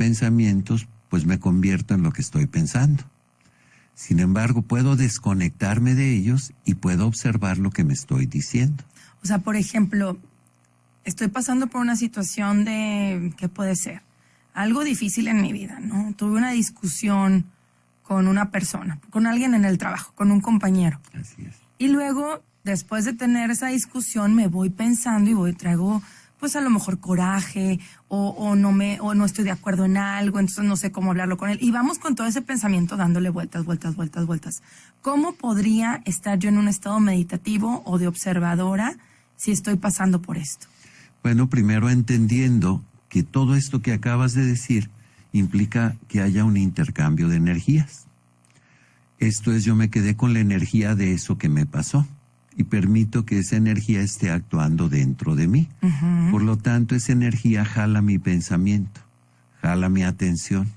pensamientos, pues me convierto en lo que estoy pensando. Sin embargo, puedo desconectarme de ellos y puedo observar lo que me estoy diciendo. O sea, por ejemplo, estoy pasando por una situación de, ¿qué puede ser? Algo difícil en mi vida, ¿no? Tuve una discusión con una persona, con alguien en el trabajo, con un compañero. Así es. Y luego, después de tener esa discusión, me voy pensando y traigo, pues a lo mejor coraje, o no estoy de acuerdo en algo, entonces no sé cómo hablarlo con él. Y vamos con todo ese pensamiento dándole vueltas. ¿Cómo podría estar yo en un estado meditativo o de observadora si estoy pasando por esto? Bueno, primero entendiendo que todo esto que acabas de decir implica que haya un intercambio de energías. Esto es, yo me quedé con la energía de eso que me pasó y permito que esa energía esté actuando dentro de mí. Uh-huh. Por lo tanto, esa energía jala mi pensamiento, jala mi atención.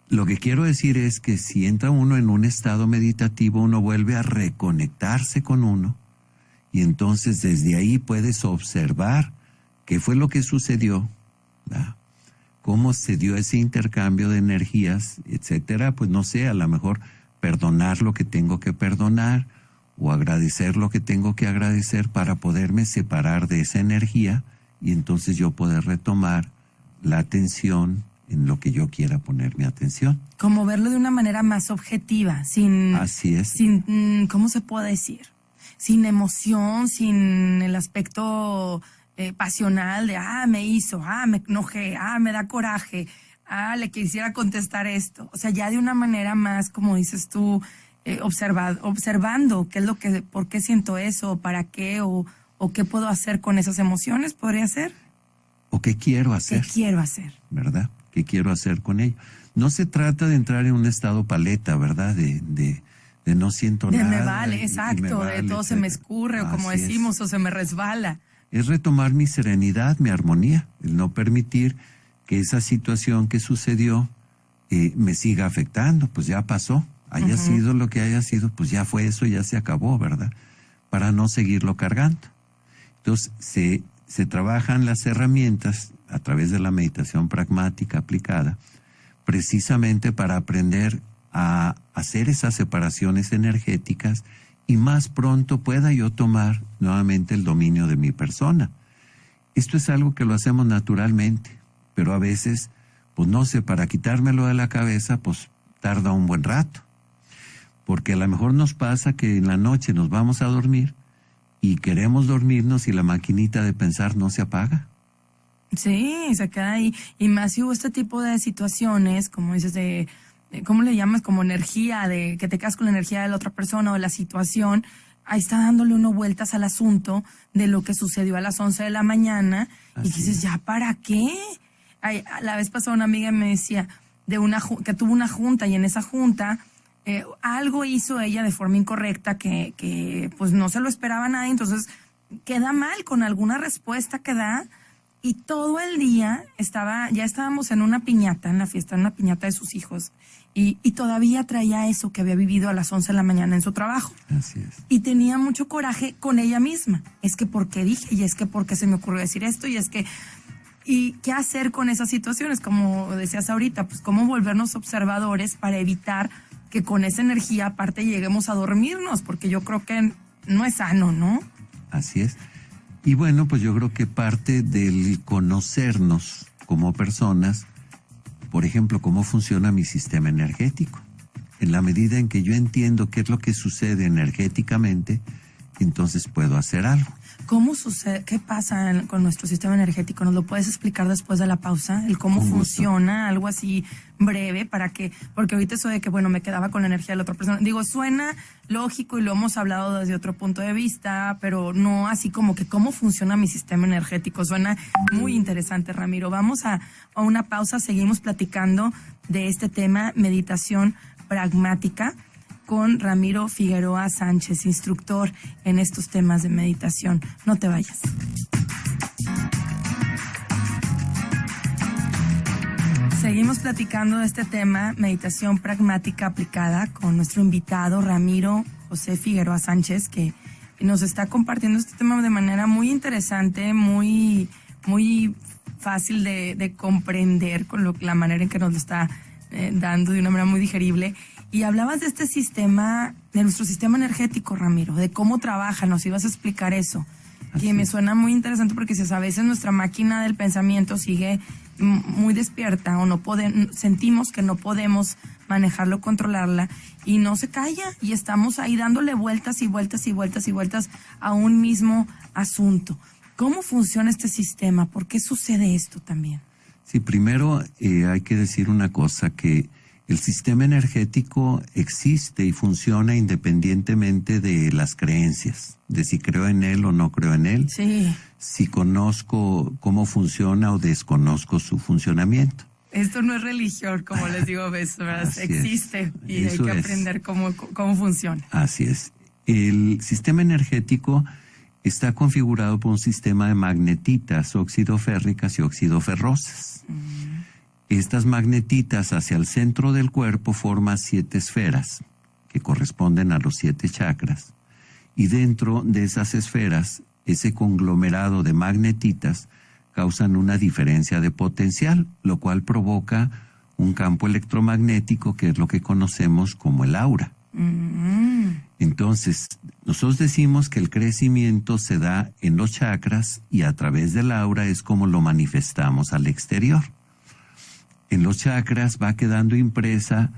Lo que quiero decir es que si entra uno en un estado meditativo, uno vuelve a reconectarse con uno y entonces desde ahí puedes observar qué fue lo que sucedió, ¿verdad? Cómo se dio ese intercambio de energías, etcétera. Pues no sé, a lo mejor perdonar lo que tengo que perdonar o agradecer lo que tengo que agradecer para poderme separar de esa energía y entonces yo poder retomar la atención en lo que yo quiera poner mi atención. Como verlo de una manera más objetiva, sin... Así es. Sin, ¿cómo se puede decir? Sin emoción, sin el aspecto pasional de, me hizo, me enojé, me da coraje, le quisiera contestar esto. O sea, ya de una manera más, como dices tú, observando qué es lo que, por qué siento eso, para qué, o qué puedo hacer con esas emociones, ¿podría ser? O qué quiero hacer. ¿Qué quiero hacer? ¿Verdad? ¿Qué quiero hacer con ello? No se trata de entrar en un estado paleta, ¿verdad? De no siento nada. Me vale, exacto, me vale, de todo se me escurre, o como decimos, o se me resbala. Es retomar mi serenidad, mi armonía, el no permitir que esa situación que sucedió me siga afectando, pues ya pasó, haya sido lo que haya sido, pues ya fue eso, ya se acabó, ¿verdad? Para no seguirlo cargando. Entonces, se trabajan las herramientas a través de la meditación pragmática aplicada, precisamente para aprender a hacer esas separaciones energéticas y más pronto pueda yo tomar nuevamente el dominio de mi persona. Esto es algo que lo hacemos naturalmente, pero a veces, pues no sé, para quitármelo de la cabeza, pues tarda un buen rato. Porque a lo mejor nos pasa que en la noche nos vamos a dormir y queremos dormirnos y la maquinita de pensar no se apaga. Sí, se queda ahí. Y más si hubo este tipo de situaciones, como dices, de ¿cómo le llamas? Como energía, de que te quedas con la energía de la otra persona o de la situación. Ahí está dándole uno vueltas al asunto de lo que sucedió a las 11 de la mañana. Así y dices, ¿ya para qué? La vez pasada una amiga me decía que tuvo una junta y en esa junta algo hizo ella de forma incorrecta que pues no se lo esperaba nadie, entonces queda mal con alguna respuesta que da. Y todo el día ya estábamos en una piñata, en la fiesta, en una piñata de sus hijos. Y todavía traía eso que había vivido a las 11 de la mañana en su trabajo. Así es. Y tenía mucho coraje con ella misma. Es que ¿por qué dije? Y es que ¿por qué se me ocurrió decir esto? Y es que... ¿Y qué hacer con esas situaciones? Como decías ahorita, pues cómo volvernos observadores para evitar que con esa energía aparte lleguemos a dormirnos, porque yo creo que no es sano, ¿no? Así es. Y bueno, pues yo creo que parte del conocernos como personas, por ejemplo, cómo funciona mi sistema energético. En la medida en que yo entiendo qué es lo que sucede energéticamente, entonces puedo hacer algo. ¿Cómo sucede? ¿Qué pasa con nuestro sistema energético? ¿Nos lo puedes explicar después de la pausa? El cómo funciona, algo así breve, porque ahorita eso de que, bueno, me quedaba con la energía de la otra persona. Digo, suena lógico y lo hemos hablado desde otro punto de vista, pero no así como que cómo funciona mi sistema energético. Suena muy interesante, Ramiro. Vamos a una pausa, seguimos platicando de este tema, meditación pragmática, con Ramiro Figueroa Sánchez, instructor en estos temas de meditación. No te vayas. Seguimos platicando de este tema, meditación pragmática aplicada, con nuestro invitado Ramiro José Figueroa Sánchez, que nos está compartiendo este tema de manera muy interesante, muy fácil de comprender con la manera en que nos lo está dando de una manera muy digerible. Y hablabas de este sistema, de nuestro sistema energético, Ramiro, de cómo trabaja, nos ibas a explicar eso. Que me suena muy interesante porque si a veces nuestra máquina del pensamiento sigue muy despierta o sentimos que no podemos manejarlo, controlarla y no se calla y estamos ahí dándole vueltas y vueltas y vueltas y vueltas a un mismo asunto. ¿Cómo funciona este sistema? ¿Por qué sucede esto también? Sí, primero hay que decir una cosa, que el sistema energético existe y funciona independientemente de las creencias, de si creo en él o no creo en él, sí. Si conozco cómo funciona o desconozco su funcionamiento. Esto no es religión, como les digo a veces, ¿verdad? Existe y eso hay que aprender cómo funciona. Así es. El sistema energético está configurado por un sistema de magnetitas oxidoférricas y oxidoferrosas. Estas magnetitas hacia el centro del cuerpo forman 7 esferas que corresponden a los 7 chakras. Y dentro de esas esferas, ese conglomerado de magnetitas causan una diferencia de potencial, lo cual provoca un campo electromagnético que es lo que conocemos como el aura. Entonces, nosotros decimos que el crecimiento se da en los chakras y a través del aura es como lo manifestamos al exterior. En los chakras va quedando impresa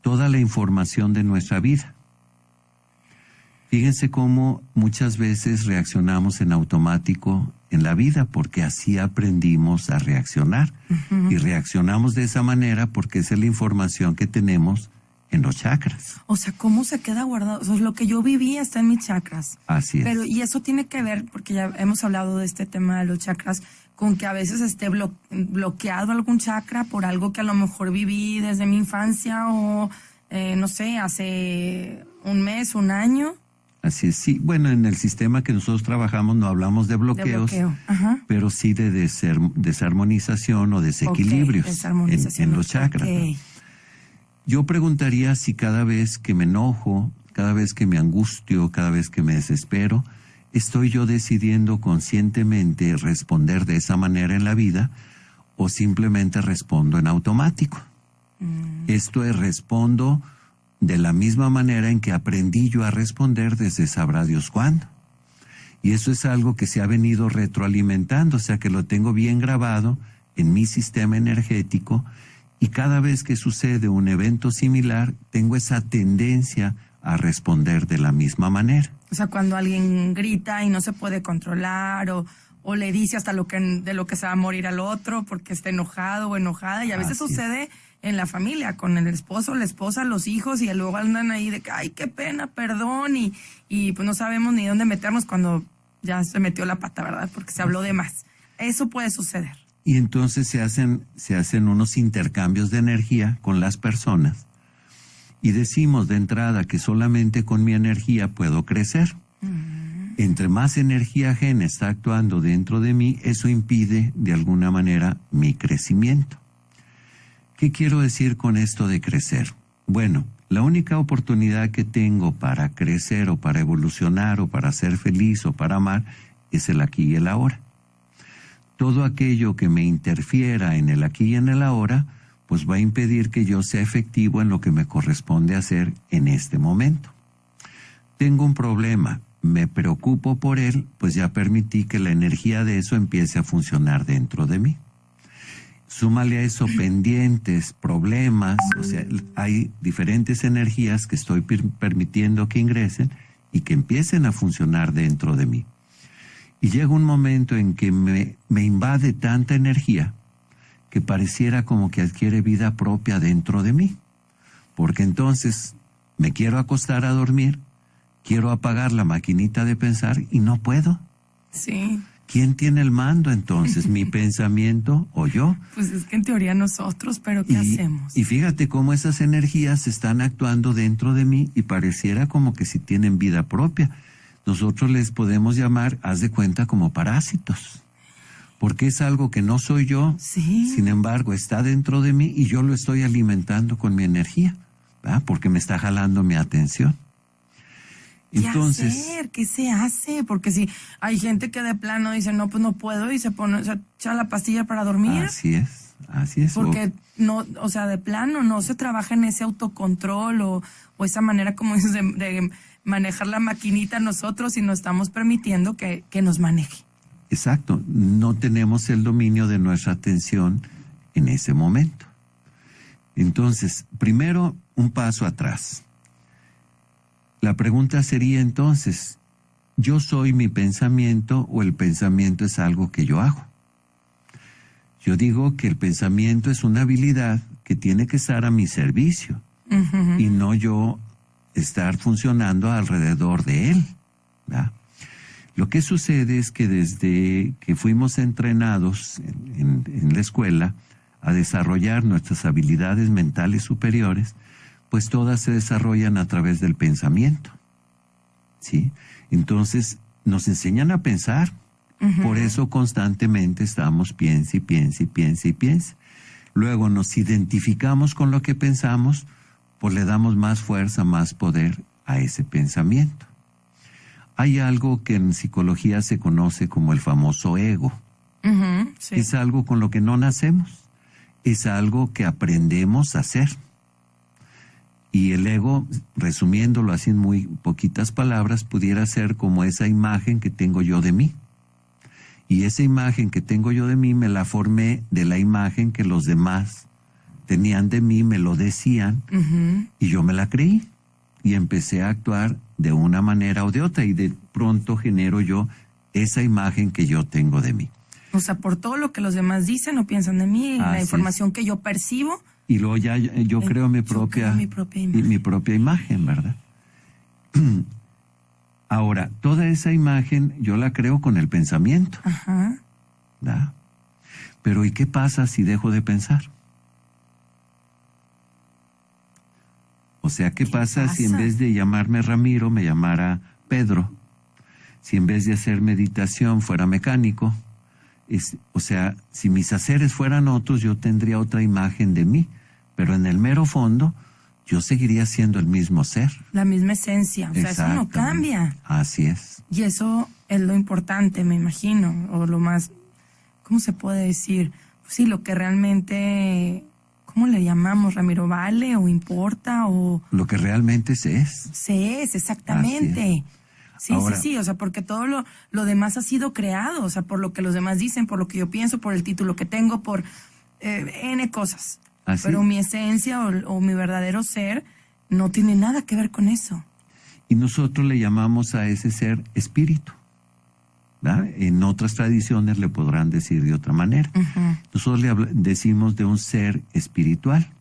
toda la información de nuestra vida. Fíjense cómo muchas veces reaccionamos en automático en la vida, porque así aprendimos a reaccionar. Y reaccionamos de esa manera porque esa es la información que tenemos en los chakras. O sea, ¿cómo se queda guardado? O sea, lo que yo viví está en mis chakras. Así es. Pero, y eso tiene que ver, porque ya hemos hablado de este tema de los chakras, con que a veces esté bloqueado algún chakra por algo que a lo mejor viví desde mi infancia o, no sé, hace un mes, un año. Así es, sí. Bueno, en el sistema que nosotros trabajamos no hablamos de bloqueos, pero sí de desarmonización o desequilibrios en los chakras. Okay. Yo preguntaría si cada vez que me enojo, cada vez que me angustio, cada vez que me desespero, ¿estoy yo decidiendo conscientemente responder de esa manera en la vida o simplemente respondo en automático? Esto es, respondo de la misma manera en que aprendí yo a responder desde sabrá Dios cuándo. Y eso es algo que se ha venido retroalimentando, o sea que lo tengo bien grabado en mi sistema energético y cada vez que sucede un evento similar, tengo esa tendencia a responder de la misma manera. O sea, cuando alguien grita y no se puede controlar o le dice hasta de lo que se va a morir al otro porque está enojado o enojada, y a veces sucede en la familia, con el esposo, la esposa, los hijos, y luego andan ahí de que, ay, qué pena, perdón, y pues no sabemos ni dónde meternos cuando ya se metió la pata, ¿verdad? Porque se habló de más. Eso puede suceder. Y entonces se hacen unos intercambios de energía con las personas y decimos de entrada que solamente con mi energía puedo crecer. Entre más energía ajena está actuando dentro de mí, eso impide de alguna manera mi crecimiento. ¿Qué quiero decir con esto de crecer? Bueno, la única oportunidad que tengo para crecer o para evolucionar o para ser feliz o para amar es el aquí y el ahora. Todo aquello que me interfiera en el aquí y en el ahora, pues va a impedir que yo sea efectivo en lo que me corresponde hacer en este momento. Tengo un problema, me preocupo por él, pues ya permití que la energía de eso empiece a funcionar dentro de mí. Súmale a eso pendientes, problemas, o sea, hay diferentes energías que estoy permitiendo que ingresen y que empiecen a funcionar dentro de mí. Y llega un momento en que me invade tanta energía que pareciera como que adquiere vida propia dentro de mí. Porque entonces me quiero acostar a dormir, quiero apagar la maquinita de pensar y no puedo. Sí. ¿Quién tiene el mando entonces? ¿Mi pensamiento o yo? Pues es que en teoría nosotros, pero ¿qué hacemos? Y fíjate cómo esas energías están actuando dentro de mí y pareciera como que si tienen vida propia. Nosotros les podemos llamar, haz de cuenta, como parásitos. Porque es algo que no soy yo, sin embargo está dentro de mí y yo lo estoy alimentando con mi energía, ¿verdad? Porque me está jalando mi atención. Entonces, ¿qué se hace? Porque si hay gente que de plano dice, no, pues no puedo, y se pone, se echa la pastilla para dormir. así es. Porque no, o sea, de plano no se trabaja en ese autocontrol o esa manera, como dices, de manejar la maquinita nosotros y no estamos permitiendo que nos maneje. Exacto, no tenemos el dominio de nuestra atención en ese momento. Entonces, primero, un paso atrás. La pregunta sería entonces, ¿yo soy mi pensamiento o el pensamiento es algo que yo hago? Yo digo que el pensamiento es una habilidad que tiene que estar a mi servicio y no yo estar funcionando alrededor de él, ¿verdad? Lo que sucede es que desde que fuimos entrenados en la escuela a desarrollar nuestras habilidades mentales superiores, pues todas se desarrollan a través del pensamiento, ¿sí? Entonces, nos enseñan a pensar. Por eso constantemente estamos piense y piense y piense y piense. Luego nos identificamos con lo que pensamos, pues le damos más fuerza, más poder a ese pensamiento. Hay algo que en psicología se conoce como el famoso ego. Sí. Es algo con lo que no nacemos, es algo que aprendemos a hacer. Y el ego, resumiéndolo así en muy poquitas palabras, pudiera ser como esa imagen que tengo yo de mí. Y esa imagen que tengo yo de mí me la formé de la imagen que los demás tenían de mí, me lo decían, y yo me la creí. Y empecé a actuar de una manera o de otra, y de pronto genero yo esa imagen que yo tengo de mí. O sea, por todo lo que los demás dicen o piensan de mí, la información que yo percibo. Y luego ya yo creo mi propia imagen, ¿verdad? Ahora, toda esa imagen yo la creo con el pensamiento. ¿Verdad? Pero ¿y qué pasa si dejo de pensar? O sea, ¿qué pasa si en vez de llamarme Ramiro me llamara Pedro? Si en vez de hacer meditación fuera mecánico. O sea, si mis haceres fueran otros, yo tendría otra imagen de mí. Pero en el mero fondo, yo seguiría siendo el mismo ser. La misma esencia. O sea, eso no cambia. Así es. Y eso es lo importante, me imagino. O lo más, ¿cómo se puede decir? Pues sí, lo que realmente, ¿cómo le llamamos, Ramiro? ¿Vale o importa o...? Lo que realmente se es. Se es, exactamente. Sí, ahora, sí, o sea, porque todo lo demás ha sido creado, o sea, por lo que los demás dicen, por lo que yo pienso, por el título que tengo, por N cosas. ¿Así? Pero mi esencia o mi verdadero ser no tiene nada que ver con eso. Y nosotros le llamamos a ese ser espíritu, ¿verdad? En otras tradiciones le podrán decir de otra manera. Nosotros le decimos de un ser espiritual.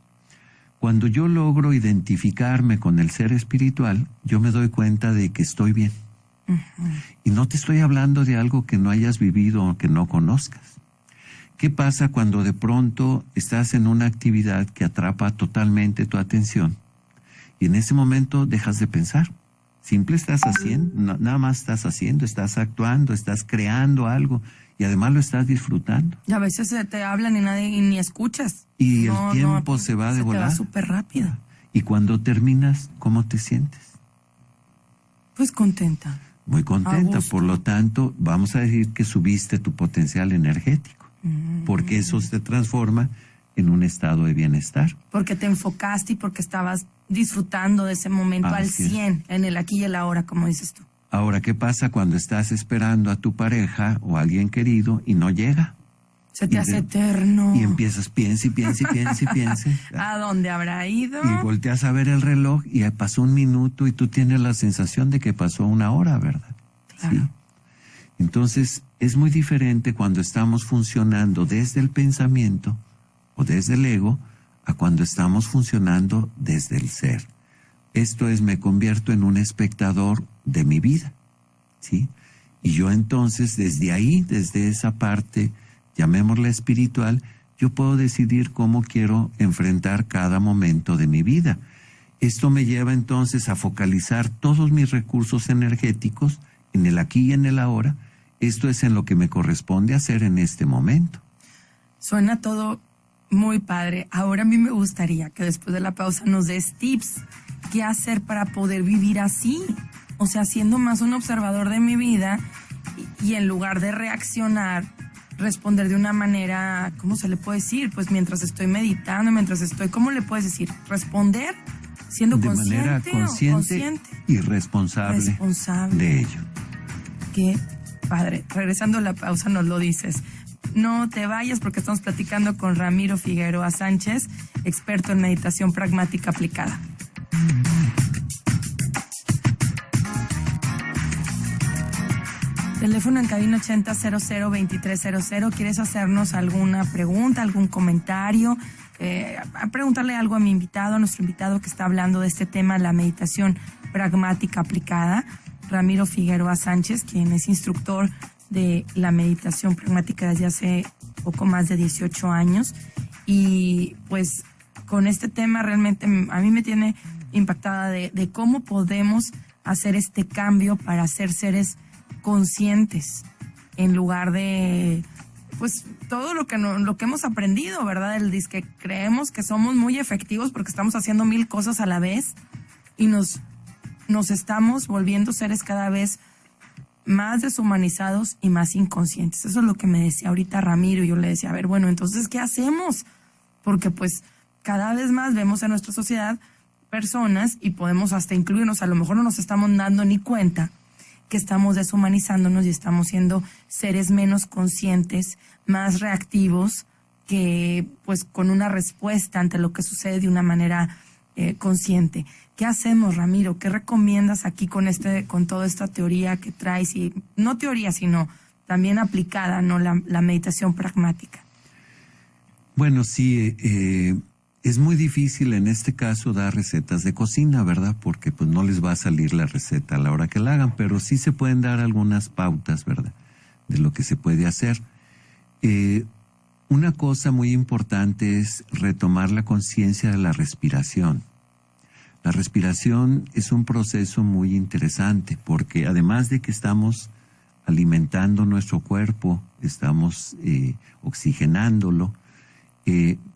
Cuando yo logro identificarme con el ser espiritual, yo me doy cuenta de que estoy bien. Y no te estoy hablando de algo que no hayas vivido o que no conozcas. ¿Qué pasa cuando de pronto estás en una actividad que atrapa totalmente tu atención y en ese momento dejas de pensar? Simple estás haciendo, nada más estás haciendo, estás actuando, estás creando algo y además lo estás disfrutando. Y a veces te hablan y ni escuchas. Y el tiempo se va de volada. Se te va súper rápido. Y cuando terminas, ¿cómo te sientes? Pues contenta. Muy contenta, por lo tanto, vamos a decir que subiste tu potencial energético, porque eso se transforma en un estado de bienestar. Porque te enfocaste y porque estabas disfrutando de ese momento al 100, en el aquí y el ahora, como dices tú. Ahora, ¿qué pasa cuando estás esperando a tu pareja o a alguien querido y no llega? Se te hace eterno. Y empiezas, piense. ¿A dónde habrá ido? Y volteas a ver el reloj y pasó 1 minuto y tú tienes la sensación de que pasó 1 hora, ¿verdad? Claro. ¿Sí? Entonces, es muy diferente cuando estamos funcionando desde el pensamiento o desde el ego a cuando estamos funcionando desde el ser. Esto es, me convierto en un espectador de mi vida, ¿sí? Y yo entonces, desde ahí, desde esa parte, llamémosla espiritual, yo puedo decidir cómo quiero enfrentar cada momento de mi vida. Esto me lleva entonces a focalizar todos mis recursos energéticos en el aquí y en el ahora. Esto es en lo que me corresponde hacer en este momento. Suena todo muy padre. Ahora a mí me gustaría que después de la pausa nos des tips. ¿Qué hacer para poder vivir así? O sea, siendo más un observador de mi vida y en lugar de reaccionar, responder de una manera, ¿cómo se le puede decir? Pues mientras estoy meditando, ¿cómo le puedes decir? Responder siendo de consciente manera consciente y responsable de ello. Qué padre. Regresando a la pausa nos lo dices. No te vayas porque estamos platicando con Ramiro Figueroa Sánchez, experto en meditación pragmática aplicada. Teléfono en cabina 80002300. ¿Quieres hacernos alguna pregunta, algún comentario? Preguntarle algo a mi invitado, a nuestro invitado que está hablando de este tema, la meditación pragmática aplicada, Ramiro Figueroa Sánchez, quien es instructor de la meditación pragmática desde hace poco más de 18 años. Y pues con este tema realmente a mí me tiene impactada de cómo podemos hacer este cambio para ser seres conscientes en lugar de pues todo lo que hemos aprendido, ¿verdad? El que creemos que somos muy efectivos porque estamos haciendo 1000 cosas a la vez y nos estamos volviendo seres cada vez más deshumanizados y más inconscientes. Eso es lo que me decía ahorita Ramiro, y yo le decía, a ver, bueno, entonces, ¿qué hacemos? Porque pues cada vez más vemos en nuestra sociedad personas, y podemos hasta incluirnos, a lo mejor no nos estamos dando ni cuenta, que estamos deshumanizándonos y estamos siendo seres menos conscientes, más reactivos, que pues con una respuesta ante lo que sucede de una manera consciente. ¿Qué hacemos, Ramiro? ¿Qué recomiendas aquí con toda esta teoría que traes? Y no teoría, sino también aplicada, ¿no? La meditación pragmática. Bueno, sí, es muy difícil en este caso dar recetas de cocina, ¿verdad? Porque pues no les va a salir la receta a la hora que la hagan, pero sí se pueden dar algunas pautas, ¿verdad? De lo que se puede hacer. Una cosa muy importante es retomar la conciencia de la respiración. La respiración es un proceso muy interesante porque además de que estamos alimentando nuestro cuerpo, estamos oxigenándolo,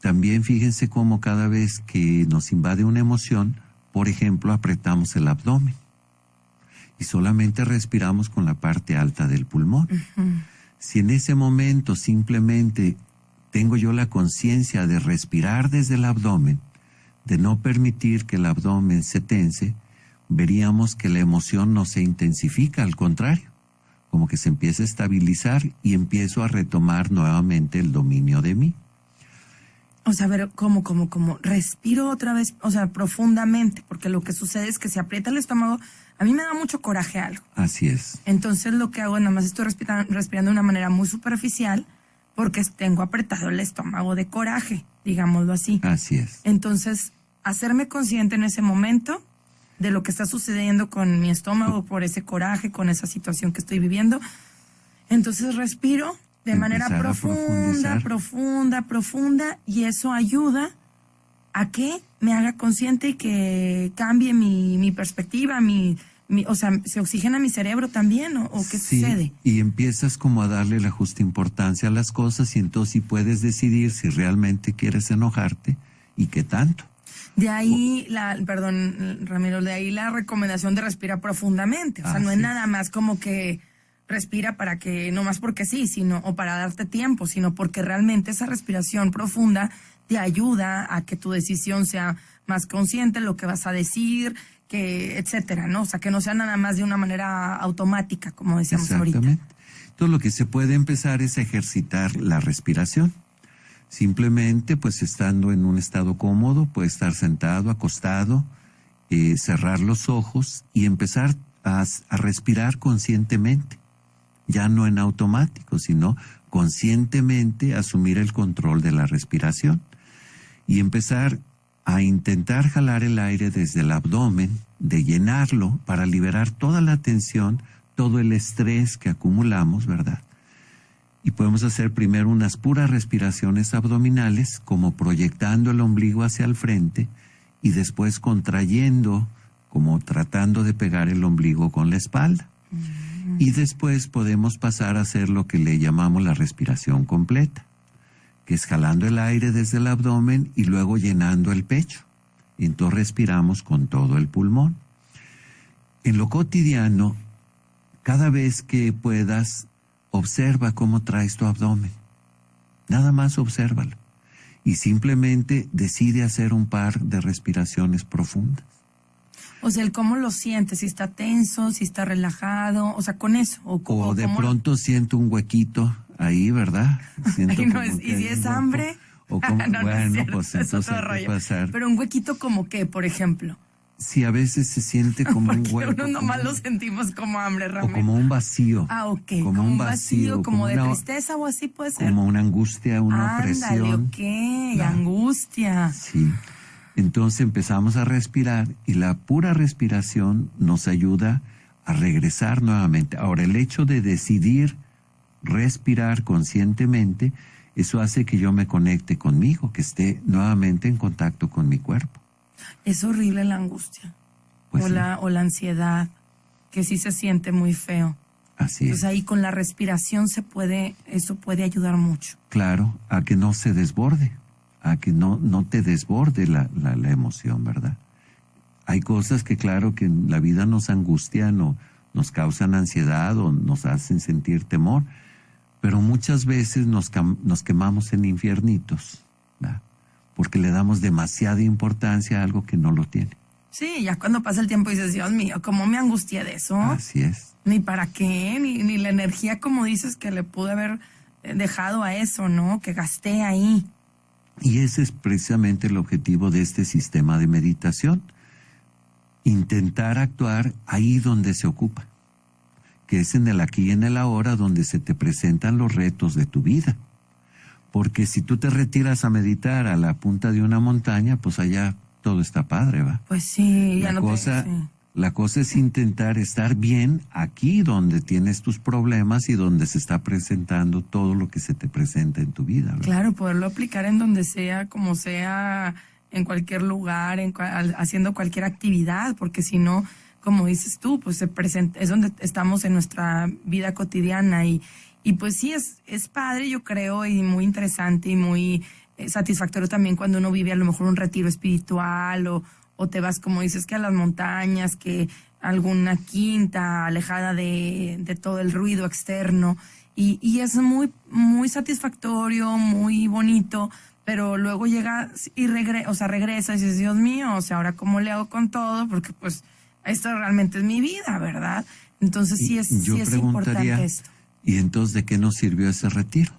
también fíjense cómo cada vez que nos invade una emoción, por ejemplo, apretamos el abdomen y solamente respiramos con la parte alta del pulmón. Uh-huh. Si en ese momento simplemente tengo yo la conciencia de respirar desde el abdomen, de no permitir que el abdomen se tense, veríamos que la emoción no se intensifica, al contrario, como que se empieza a estabilizar y empiezo a retomar nuevamente el dominio de mí. O sea, pero ¿cómo? Respiro otra vez, o sea, profundamente, porque lo que sucede es que se aprieta el estómago. A mí me da mucho coraje algo. Así es. Entonces lo que hago, nada más estoy respirando de una manera muy superficial, porque tengo apretado el estómago de coraje, digámoslo así. Así es. Entonces, hacerme consciente en ese momento de lo que está sucediendo con mi estómago por ese coraje, con esa situación que estoy viviendo. Entonces respiro de manera profunda, y eso ayuda a que me haga consciente y que cambie mi perspectiva, o sea, se oxigena mi cerebro también, ¿o qué sucede? Y empiezas como a darle la justa importancia a las cosas y entonces sí puedes decidir si realmente quieres enojarte y qué tanto. De ahí perdón, Ramiro, de ahí la recomendación de respirar profundamente. O sea, no es nada más como que respira para que, no más porque sí, o para darte tiempo, sino porque realmente esa respiración profunda te ayuda a que tu decisión sea más consciente, lo que vas a decir, etcétera, ¿no? O sea, que no sea nada más de una manera automática, como decíamos ahorita. Exactamente. Entonces, lo que se puede empezar es a ejercitar la respiración. Simplemente, pues, estando en un estado cómodo, puede estar sentado, acostado, cerrar los ojos y empezar a respirar conscientemente. Ya no en automático, sino conscientemente asumir el control de la respiración y empezar a intentar jalar el aire desde el abdomen, de llenarlo para liberar toda la tensión, todo el estrés que acumulamos, ¿verdad? Y podemos hacer primero unas puras respiraciones abdominales, como proyectando el ombligo hacia el frente y después contrayendo, como tratando de pegar el ombligo con la espalda. Y después podemos pasar a hacer lo que le llamamos la respiración completa, que es jalando el aire desde el abdomen y luego llenando el pecho. Y entonces respiramos con todo el pulmón. En lo cotidiano, cada vez que puedas, observa cómo traes tu abdomen. Nada más obsérvalo. Y simplemente decide hacer un par de respiraciones profundas. O sea, el cómo lo sientes, si está tenso, si está relajado, o sea, con eso. O de pronto siento un huequito ahí, ¿verdad? Siento Ay, no, como ¿y que si hay es un hueco. hambre? O como, No, no es bueno, cierto, pues es entonces otro hay que rollo. pasar. Pero un huequito como qué, por ejemplo. Sí, a veces se siente como un Porque hueco. uno nomás lo sentimos como hambre, o Ramiro. como un vacío. Ah, ok. Como un vacío, como de una, tristeza o así puede ser. como una angustia, una Ándale, opresión. ok, Claro. angustia. Sí. Entonces empezamos a respirar y la pura respiración nos ayuda a regresar nuevamente. Ahora, el hecho de decidir respirar conscientemente, eso hace que yo me conecte conmigo, que esté nuevamente en contacto con mi cuerpo. Es horrible la angustia. Pues o, sí, o la ansiedad, que sí se siente muy feo. así Entonces es. ahí con la respiración eso puede ayudar mucho. Claro, a que no se desborde, a que no te desborde la emoción, ¿verdad? Hay cosas que claro que en la vida nos angustian o nos causan ansiedad o nos hacen sentir temor, pero muchas veces nos quemamos en infiernitos, ¿verdad? Porque le damos demasiada importancia a algo que no lo tiene. Sí, ya cuando pasa el tiempo dices, Dios mío, ¿cómo me angustié de eso? Así es. Ni para qué, ni la energía, como dices, que le pude haber dejado a eso, ¿no? Que gasté ahí. Y ese es precisamente el objetivo de este sistema de meditación. Intentar actuar ahí donde se ocupa, que es en el aquí y en el ahora donde se te presentan los retos de tu vida. Porque si tú te retiras a meditar a la punta de una montaña, pues allá todo está padre, ¿va? Pues sí, ya La no cosa, sí. la cosa es intentar estar bien aquí donde tienes tus problemas y donde se está presentando todo lo que se te presenta en tu vida, ¿verdad? Claro, poderlo aplicar en donde sea, como sea, en cualquier lugar, haciendo cualquier actividad, porque si no, como dices tú, pues se presenta, es donde estamos en nuestra vida cotidiana y pues sí, es padre, yo creo, y muy interesante y muy satisfactorio también cuando uno vive a lo mejor un retiro espiritual o te vas, como dices, que a las montañas, que alguna quinta alejada de todo el ruido externo. Y es muy, muy satisfactorio, muy bonito, pero luego llegas y regresa y dices, Dios mío, o sea, ahora cómo le hago con todo, porque pues esto realmente es mi vida, ¿verdad? Entonces sí es importante esto. ¿Y entonces de qué nos sirvió ese retiro?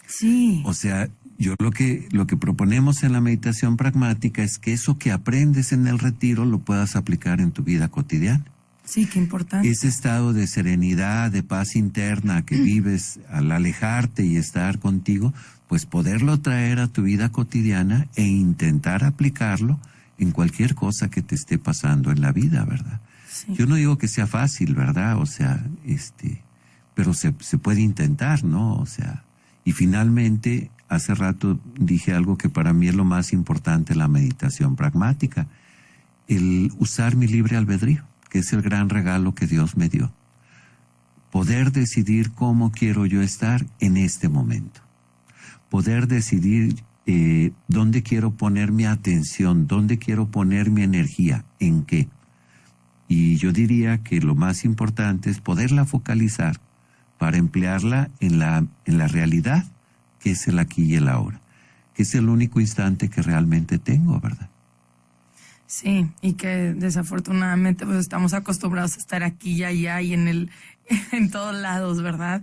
Sí. O sea, yo lo que proponemos en la meditación pragmática es que eso que aprendes en el retiro lo puedas aplicar en tu vida cotidiana. Sí, qué importante. Ese estado de serenidad, de paz interna que vives al alejarte y estar contigo, pues poderlo traer a tu vida cotidiana e intentar aplicarlo en cualquier cosa que te esté pasando en la vida, ¿verdad? Sí. Yo no digo que sea fácil, ¿verdad? O sea, pero se puede intentar, ¿no? O sea, y finalmente, hace rato dije algo que para mí es lo más importante en la meditación pragmática, el usar mi libre albedrío, que es el gran regalo que Dios me dio. Poder decidir cómo quiero yo estar en este momento. Poder decidir dónde quiero poner mi atención, dónde quiero poner mi energía, en qué. Y yo diría que lo más importante es poderla focalizar para emplearla en la realidad, que es el aquí y el ahora, que es el único instante que realmente tengo, ¿verdad? Sí, y que desafortunadamente pues estamos acostumbrados a estar aquí y allá y en todos lados, ¿verdad?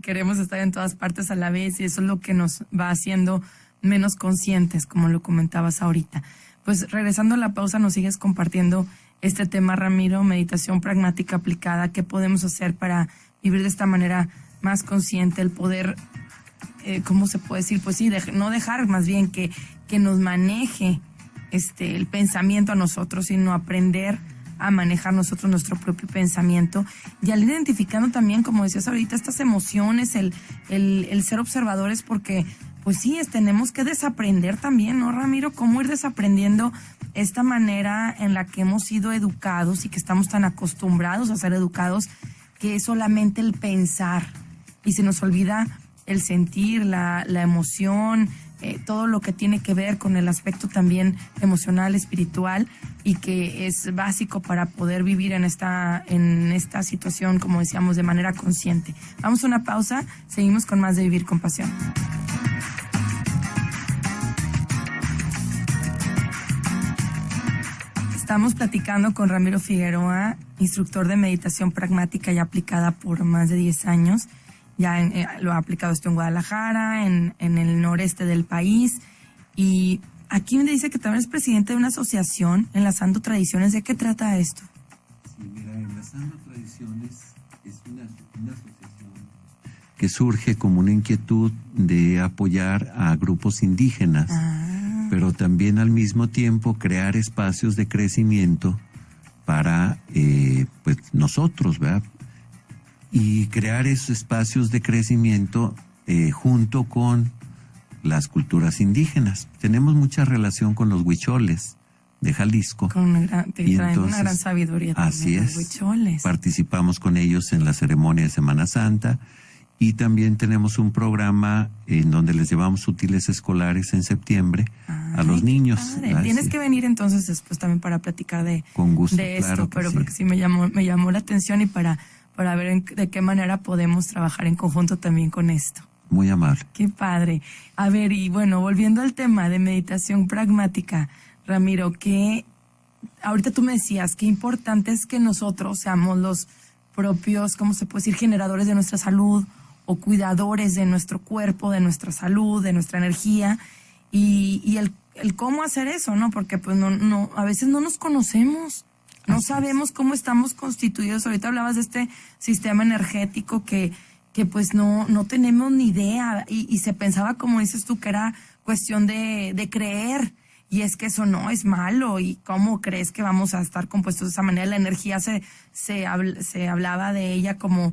Queremos estar en todas partes a la vez y eso es lo que nos va haciendo menos conscientes, como lo comentabas ahorita. Pues regresando a la pausa, nos sigues compartiendo este tema, Ramiro, meditación pragmática aplicada, ¿qué podemos hacer para vivir de esta manera más consciente, el poder, ¿cómo se puede decir? Pues sí, no dejar más bien que nos maneje el pensamiento a nosotros, sino aprender a manejar nosotros nuestro propio pensamiento y al ir identificando también, como decías ahorita, estas emociones, el ser observadores, porque pues sí, tenemos que desaprender también, ¿no, Ramiro? Cómo ir desaprendiendo esta manera en la que hemos sido educados y que estamos tan acostumbrados a ser educados, que es solamente el pensar y se nos olvida el sentir, la emoción, todo lo que tiene que ver con el aspecto también emocional, espiritual, y que es básico para poder vivir en esta situación, como decíamos, de manera consciente. Vamos a una pausa, seguimos con más de Vivir con Pasión. Estamos platicando con Ramiro Figueroa, instructor de meditación pragmática y aplicada por más de 10 años. Ya lo ha aplicado esto en Guadalajara, en el noreste del país. Y aquí me dice que también es presidente de una asociación, Enlazando Tradiciones. ¿De qué trata esto? Sí, mira, Enlazando Tradiciones es una asociación que surge como una inquietud de apoyar a grupos indígenas. Pero también al mismo tiempo crear espacios de crecimiento para pues nosotros, ¿verdad? Y crear esos espacios de crecimiento junto con las culturas indígenas. Tenemos mucha relación con los huicholes de Jalisco. Traen una gran sabiduría también. Así es. Los huicholes. Participamos con ellos en la ceremonia de Semana Santa. Y también tenemos un programa en donde les llevamos útiles escolares en septiembre a los niños. Tienes que venir entonces después también para platicar con gusto, de esto, claro pero sí. Porque sí me llamó la atención y para ver de qué manera podemos trabajar en conjunto también con esto. Muy amable. Qué padre. A ver, y bueno, volviendo al tema de meditación pragmática, Ramiro, que ahorita tú me decías que importante es que nosotros seamos los propios, ¿cómo se puede decir?, generadores de nuestra salud, o cuidadores de nuestro cuerpo, de nuestra salud, de nuestra energía, y el cómo hacer eso, ¿no? Porque pues no a veces no nos conocemos, no sabemos cómo estamos constituidos. Ahorita hablabas de este sistema energético que pues no tenemos ni idea, y se pensaba, como dices tú, que era cuestión de creer, y es que eso no es malo. ¿Y cómo crees que vamos a estar compuestos de esa manera? La energía se hablaba de ella como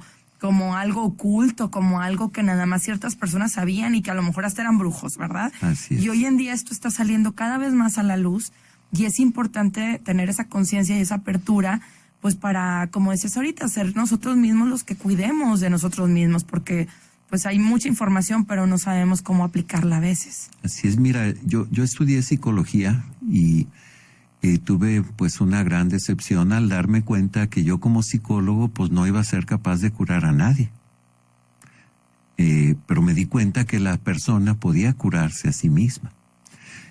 algo oculto, como algo que nada más ciertas personas sabían y que a lo mejor hasta eran brujos, ¿verdad? Así es. Y hoy en día esto está saliendo cada vez más a la luz, y es importante tener esa conciencia y esa apertura, pues para, como decías ahorita, ser nosotros mismos los que cuidemos de nosotros mismos, porque pues hay mucha información, pero no sabemos cómo aplicarla a veces. Así es, mira, yo estudié psicología y tuve pues una gran decepción al darme cuenta que yo como psicólogo pues no iba a ser capaz de curar a nadie. Pero me di cuenta que la persona podía curarse a sí misma.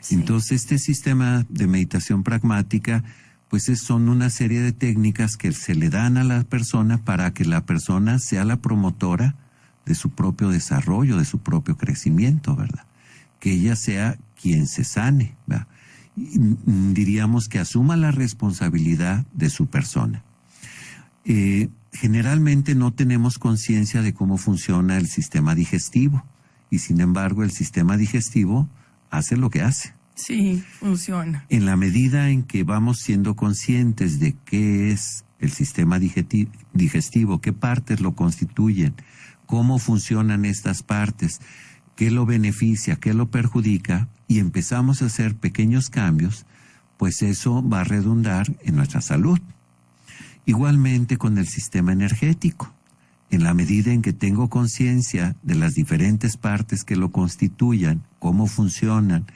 Sí. Entonces este sistema de meditación pragmática pues son una serie de técnicas que se le dan a la persona para que la persona sea la promotora de su propio desarrollo, de su propio crecimiento, ¿verdad? Que ella sea quien se sane, ¿verdad? Diríamos que asuma la responsabilidad de su persona. Generalmente no tenemos conciencia de cómo funciona el sistema digestivo, y sin embargo el sistema digestivo hace lo que hace. Sí, funciona. En la medida en que vamos siendo conscientes de qué es el sistema digestivo, qué partes lo constituyen, cómo funcionan estas partes, qué lo beneficia, qué lo perjudica, y empezamos a hacer pequeños cambios, pues eso va a redundar en nuestra salud. Igualmente con el sistema energético. En la medida en que tengo conciencia de las diferentes partes que lo constituyan, cómo funcionan,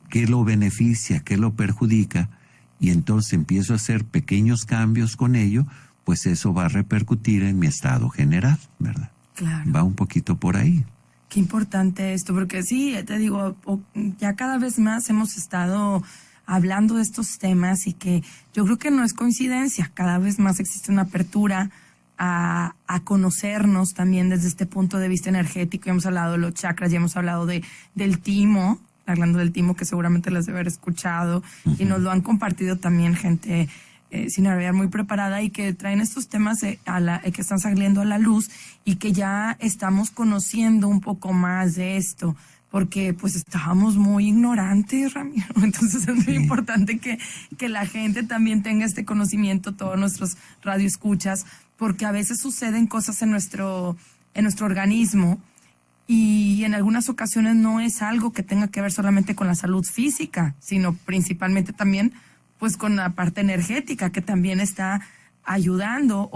qué lo beneficia, qué lo perjudica, y entonces empiezo a hacer pequeños cambios con ello, pues eso va a repercutir en mi estado general, ¿verdad? Claro. Va un poquito por ahí. Qué importante esto, porque sí, te digo, ya cada vez más hemos estado hablando de estos temas, y que yo creo que no es coincidencia, cada vez más existe una apertura a conocernos también desde este punto de vista energético. Ya hemos hablado de los chakras, ya hemos hablado del timo, hablando del timo, que seguramente las debe haber escuchado, y nos lo han compartido también gente sin haber muy preparada, y que traen estos temas que están saliendo a la luz, y que ya estamos conociendo un poco más de esto, porque pues estábamos muy ignorantes, Ramiro. Entonces es muy importante que la gente también tenga este conocimiento, todos nuestros radioescuchas, porque a veces suceden cosas en nuestro organismo, y en algunas ocasiones no es algo que tenga que ver solamente con la salud física, sino principalmente también pues con la parte energética, que también está ayudando